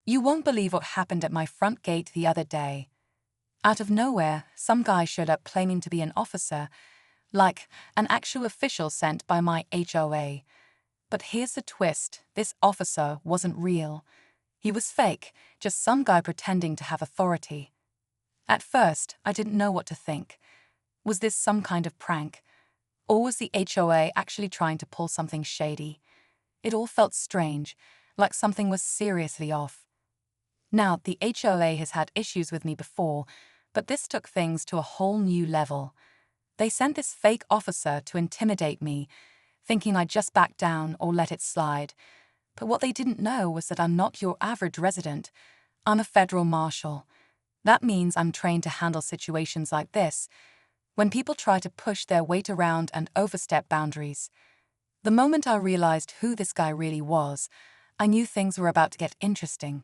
You won't believe what happened at my front gate the other day. Out of nowhere, some guy showed up claiming to be an officer, like an actual official sent by my HOA. But here's the twist, this officer wasn't real. He was fake, just some guy pretending to have authority. At first, I didn't know what to think. Was this some kind of prank? Or was the HOA actually trying to pull something shady? It all felt strange, like something was seriously off. Now, the HOA has had issues with me before, but this took things to a whole new level. They sent this fake officer to intimidate me, thinking I'd just back down or let it slide. But what they didn't know was that I'm not your average resident. I'm a federal marshal. That means I'm trained to handle situations like this, when people try to push their weight around and overstep boundaries. The moment I realized who this guy really was, I knew things were about to get interesting.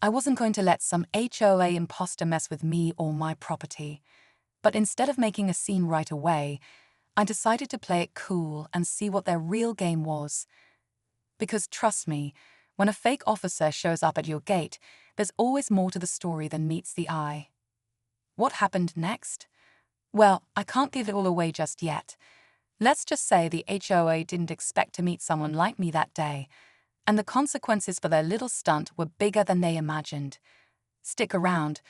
I wasn't going to let some HOA imposter mess with me or my property. But instead of making a scene right away, I decided to play it cool and see what their real game was. Because trust me, when a fake officer shows up at your gate, there's always more to the story than meets the eye. What happened next? Well, I can't give it all away just yet. Let's just say the HOA didn't expect to meet someone like me that day, and the consequences for their little stunt were bigger than they imagined. Stick around,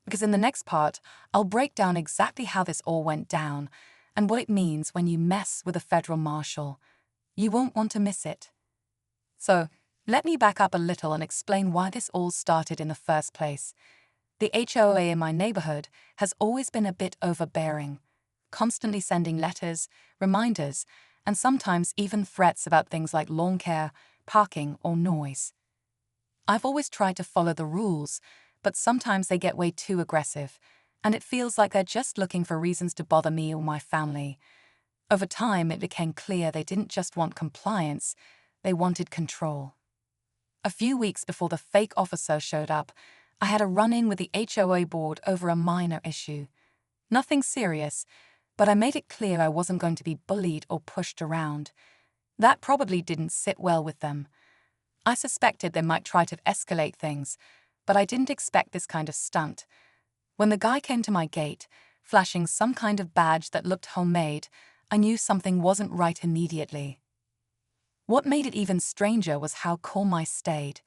because in the next part, I'll break down exactly how this all went down and what it means when you mess with a federal marshal. You won't want to miss it. So, let me back up a little and explain why this all started in the first place. The HOA in my neighborhood has always been a bit overbearing, constantly sending letters, reminders, and sometimes even threats about things like lawn care, parking, or noise. I've always tried to follow the rules, but sometimes they get way too aggressive, and it feels like they're just looking for reasons to bother me or my family. Over time, it became clear they didn't just want compliance, they wanted control. A few weeks before the fake officer showed up, I had a run-in with the HOA board over a minor issue. Nothing serious, but I made it clear I wasn't going to be bullied or pushed around. That probably didn't sit well with them. I suspected they might try to escalate things, but I didn't expect this kind of stunt. When the guy came to my gate, flashing some kind of badge that looked homemade, I knew something wasn't right immediately. What made it even stranger was how calm I stayed.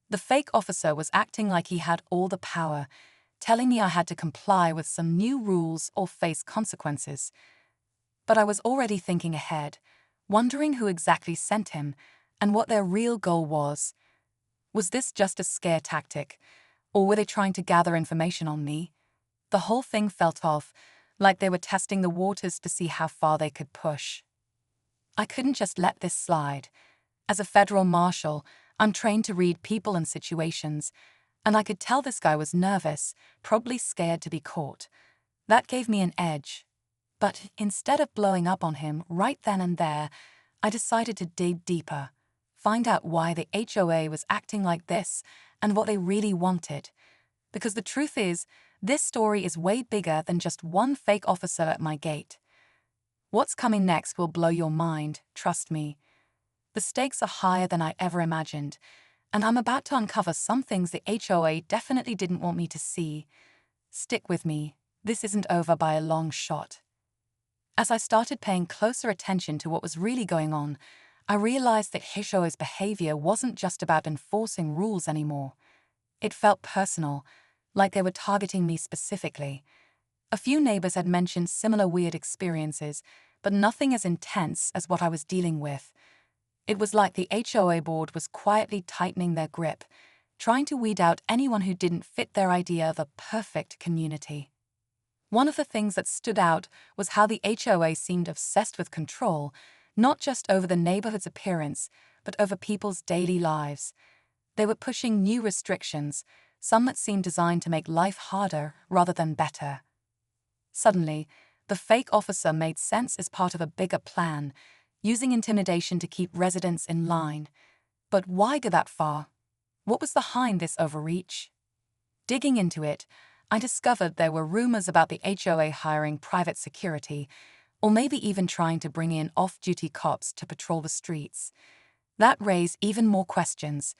The fake officer was acting like he had all the power, telling me I had to comply with some new rules or face consequences. But I was already thinking ahead, wondering who exactly sent him and what their real goal was. Was this just a scare tactic, or were they trying to gather information on me? The whole thing felt off, like they were testing the waters to see how far they could push. I couldn't just let this slide. As a federal marshal, I'm trained to read people and situations, and I could tell this guy was nervous, probably scared to be caught. That gave me an edge. But instead of blowing up on him right then and there, I decided to dig deeper, find out why the HOA was acting like this and what they really wanted. Because the truth is, this story is way bigger than just one fake officer at my gate. What's coming next will blow your mind, trust me. The stakes are higher than I ever imagined, and I'm about to uncover some things the HOA definitely didn't want me to see. Stick with me, this isn't over by a long shot. As I started paying closer attention to what was really going on, I realized that HOA's behavior wasn't just about enforcing rules anymore. It felt personal, like they were targeting me specifically. A few neighbors had mentioned similar weird experiences, but nothing as intense as what I was dealing with. It was like the HOA board was quietly tightening their grip, trying to weed out anyone who didn't fit their idea of a perfect community. One of the things that stood out was how the HOA seemed obsessed with control, not just over the neighborhood's appearance, but over people's daily lives. They were pushing new restrictions, some that seemed designed to make life harder rather than better. Suddenly, the fake officer made sense as part of a bigger plan, using intimidation to keep residents in line. But why go that far? What was behind this overreach? Digging into it, I discovered there were rumors about the HOA hiring private security, or maybe even trying to bring in off-duty cops to patrol the streets. That raised even more questions.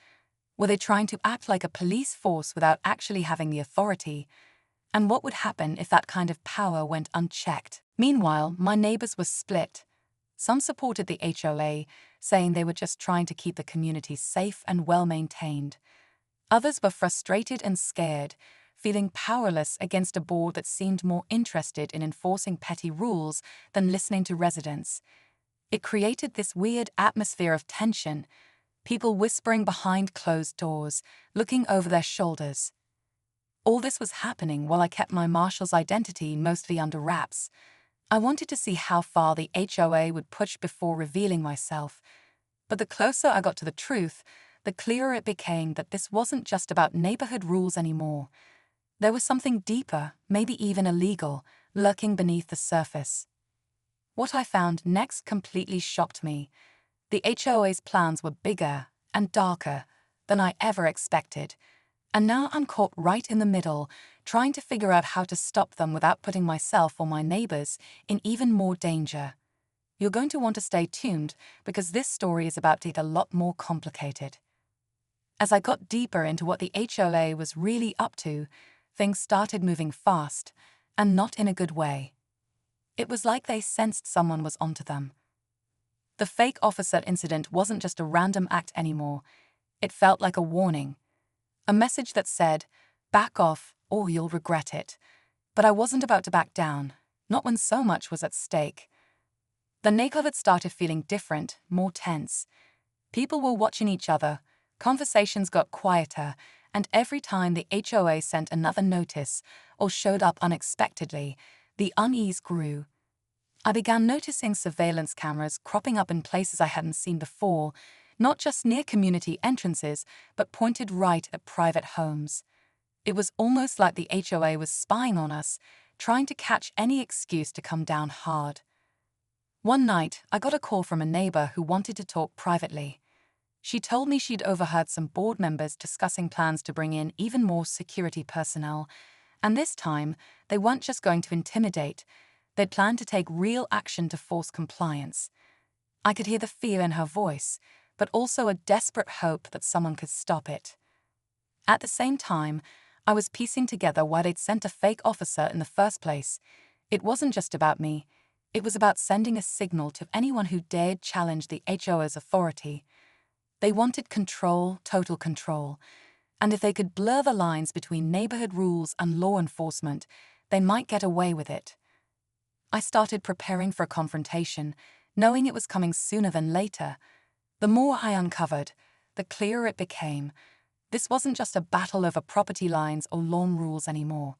Were they trying to act like a police force without actually having the authority? And what would happen if that kind of power went unchecked? Meanwhile, my neighbors were split. Some supported the HOA, saying they were just trying to keep the community safe and well-maintained. Others were frustrated and scared, feeling powerless against a board that seemed more interested in enforcing petty rules than listening to residents. It created this weird atmosphere of tension, people whispering behind closed doors, looking over their shoulders. All this was happening while I kept my Marshal's identity mostly under wraps. I wanted to see how far the HOA would push before revealing myself. But the closer I got to the truth, the clearer it became that this wasn't just about neighborhood rules anymore. There was something deeper, maybe even illegal, lurking beneath the surface. What I found next completely shocked me. The HOA's plans were bigger and darker than I ever expected. And now I'm caught right in the middle, trying to figure out how to stop them without putting myself or my neighbors in even more danger. You're going to want to stay tuned because this story is about to get a lot more complicated. As I got deeper into what the HOA was really up to, things started moving fast, and not in a good way. It was like they sensed someone was onto them. The fake officer incident wasn't just a random act anymore. It felt like a warning. A message that said, back off or you'll regret it. But I wasn't about to back down, not when so much was at stake. The neighborhood started feeling different, more tense. People were watching each other, conversations got quieter, and every time the HOA sent another notice or showed up unexpectedly, the unease grew. I began noticing surveillance cameras cropping up in places I hadn't seen before, not just near community entrances, but pointed right at private homes. It was almost like the HOA was spying on us, trying to catch any excuse to come down hard. One night, I got a call from a neighbor who wanted to talk privately. She told me she'd overheard some board members discussing plans to bring in even more security personnel, and this time, they weren't just going to intimidate, they'd planned to take real action to force compliance. I could hear the fear in her voice, but also a desperate hope that someone could stop it. At the same time, I was piecing together why they'd sent a fake officer in the first place. It wasn't just about me. It was about sending a signal to anyone who dared challenge the HOA's authority. They wanted control, total control. And if they could blur the lines between neighborhood rules and law enforcement, they might get away with it. I started preparing for a confrontation, knowing it was coming sooner than later. The more I uncovered, the clearer it became. This wasn't just a battle over property lines or lawn rules anymore.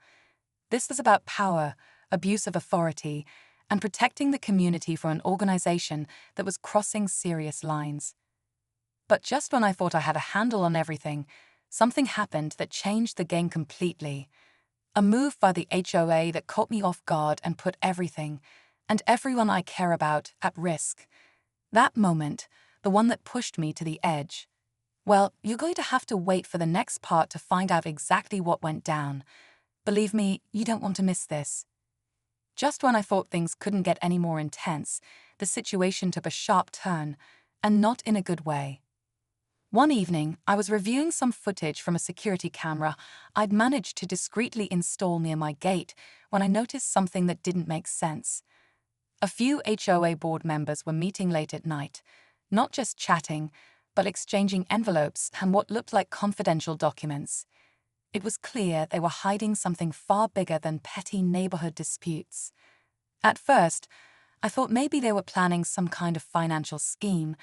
This was about power, abuse of authority, and protecting the community from an organization that was crossing serious lines. But just when I thought I had a handle on everything, something happened that changed the game completely. A move by the HOA that caught me off guard and put everything, and everyone I care about, at risk. That moment, the one that pushed me to the edge. Well, you're going to have to wait for the next part to find out exactly what went down. Believe me, you don't want to miss this. Just when I thought things couldn't get any more intense, the situation took a sharp turn, and not in a good way. One evening, I was reviewing some footage from a security camera I'd managed to discreetly install near my gate when I noticed something that didn't make sense. A few HOA board members were meeting late at night, not just chatting, but exchanging envelopes and what looked like confidential documents. It was clear they were hiding something far bigger than petty neighborhood disputes. At first, I thought maybe they were planning some kind of financial scheme,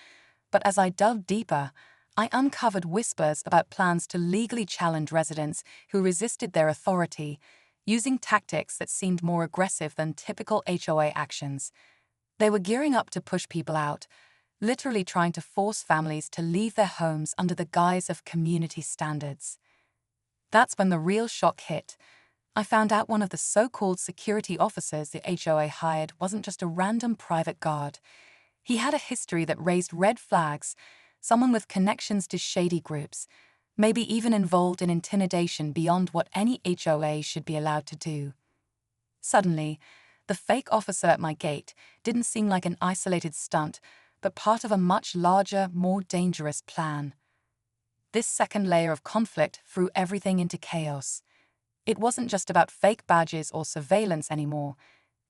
but as I dug deeper, I uncovered whispers about plans to legally challenge residents who resisted their authority, using tactics that seemed more aggressive than typical HOA actions. They were gearing up to push people out, literally trying to force families to leave their homes under the guise of community standards. That's when the real shock hit. I found out one of the so-called security officers the HOA hired wasn't just a random private guard. He had a history that raised red flags, someone with connections to shady groups, maybe even involved in intimidation beyond what any HOA should be allowed to do. Suddenly, the fake officer at my gate didn't seem like an isolated stunt, but part of a much larger, more dangerous plan. This second layer of conflict threw everything into chaos. It wasn't just about fake badges or surveillance anymore.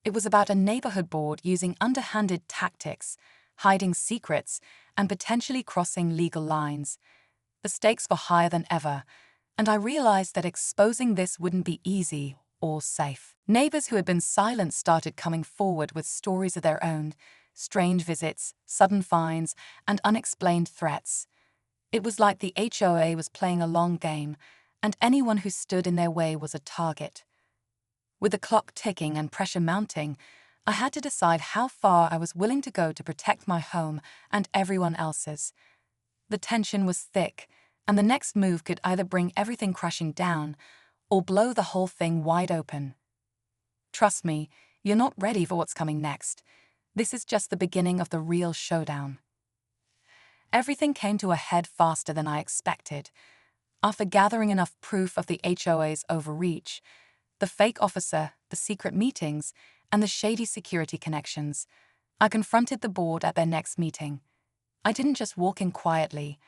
It was about a neighborhood board using underhanded tactics, hiding secrets, and potentially crossing legal lines. The stakes were higher than ever, and I realized that exposing this wouldn't be easy or safe. Neighbors who had been silent started coming forward with stories of their own: strange visits, sudden fines, and unexplained threats. It was like the HOA was playing a long game, and anyone who stood in their way was a target. With the clock ticking and pressure mounting, I had to decide how far I was willing to go to protect my home and everyone else's. The tension was thick, and the next move could either bring everything crashing down or blow the whole thing wide open. Trust me, you're not ready for what's coming next. This is just the beginning of the real showdown. Everything came to a head faster than I expected. After gathering enough proof of the HOA's overreach, the fake officer, the secret meetings, and the shady security connections, I confronted the board at their next meeting. I didn't just walk in quietly.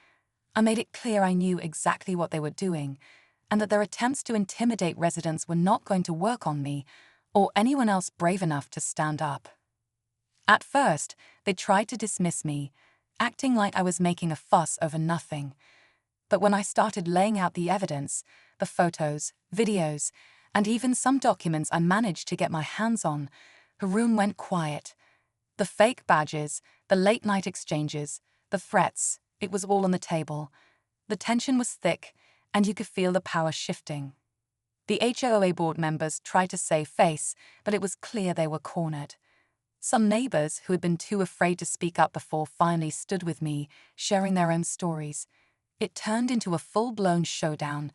I made it clear I knew exactly what they were doing, and that their attempts to intimidate residents were not going to work on me or anyone else brave enough to stand up. At first, they tried to dismiss me, acting like I was making a fuss over nothing. But when I started laying out the evidence, the photos, videos, and even some documents I managed to get my hands on, the room went quiet. The fake badges, the late-night exchanges, the threats, it was all on the table. The tension was thick, and you could feel the power shifting. The HOA board members tried to save face, but it was clear they were cornered. Some neighbors who had been too afraid to speak up before finally stood with me, sharing their own stories. It turned into a full-blown showdown,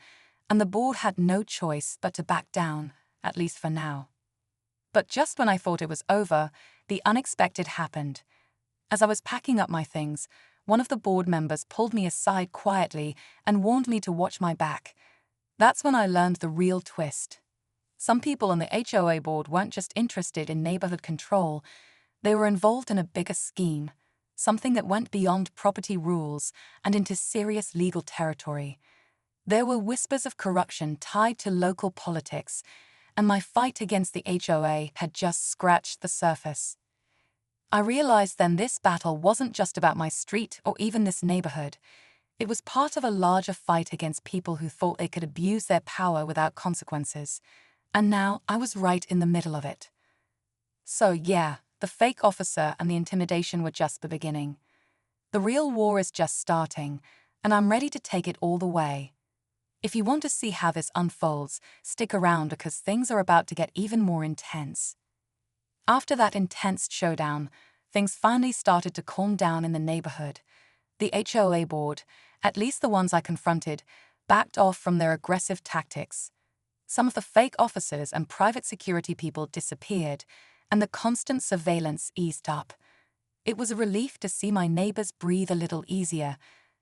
and the board had no choice but to back down, at least for now. But just when I thought it was over, the unexpected happened. As I was packing up my things, one of the board members pulled me aside quietly and warned me to watch my back. That's when I learned the real twist. Some people on the HOA board weren't just interested in neighborhood control, they were involved in a bigger scheme, something that went beyond property rules and into serious legal territory. There were whispers of corruption tied to local politics, and my fight against the HOA had just scratched the surface. I realized then this battle wasn't just about my street or even this neighborhood. It was part of a larger fight against people who thought they could abuse their power without consequences. And now I was right in the middle of it. So yeah, the fake officer and the intimidation were just the beginning. The real war is just starting, and I'm ready to take it all the way. If you want to see how this unfolds, stick around because things are about to get even more intense. After that intense showdown, things finally started to calm down in the neighborhood. The HOA board, at least the ones I confronted, backed off from their aggressive tactics. Some of the fake officers and private security people disappeared, and the constant surveillance eased up. It was a relief to see my neighbors breathe a little easier,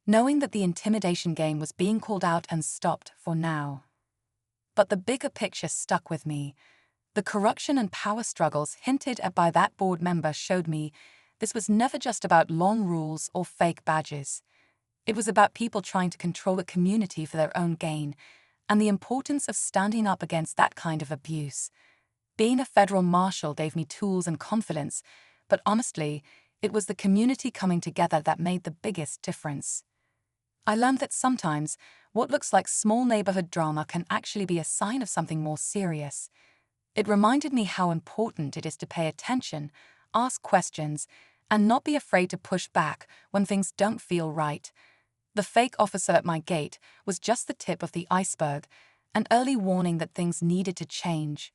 knowing that the intimidation game was being called out and stopped for now. But the bigger picture stuck with me. The corruption and power struggles hinted at by that board member showed me this was never just about long rules or fake badges. It was about people trying to control the community for their own gain, and the importance of standing up against that kind of abuse. Being a federal marshal gave me tools and confidence, but honestly, it was the community coming together that made the biggest difference. I learned that sometimes what looks like small neighborhood drama can actually be a sign of something more serious. It reminded me how important it is to pay attention, ask questions, and not be afraid to push back when things don't feel right. The fake officer at my gate was just the tip of the iceberg, an early warning that things needed to change.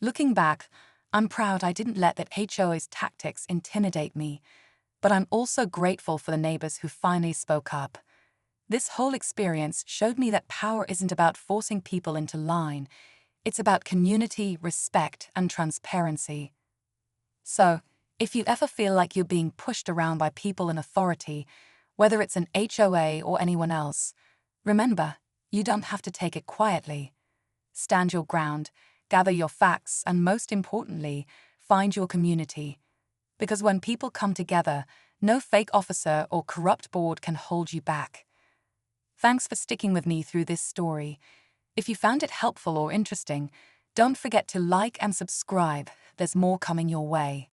Looking back, I'm proud I didn't let that HOA's tactics intimidate me, but I'm also grateful for the neighbors who finally spoke up. This whole experience showed me that power isn't about forcing people into line. It's about community, respect, and transparency. So, if you ever feel like you're being pushed around by people in authority, whether it's an HOA or anyone else, remember, you don't have to take it quietly. Stand your ground, gather your facts, and most importantly, find your community. Because when people come together, no fake officer or corrupt board can hold you back. Thanks for sticking with me through this story. If you found it helpful or interesting, don't forget to like and subscribe. There's more coming your way.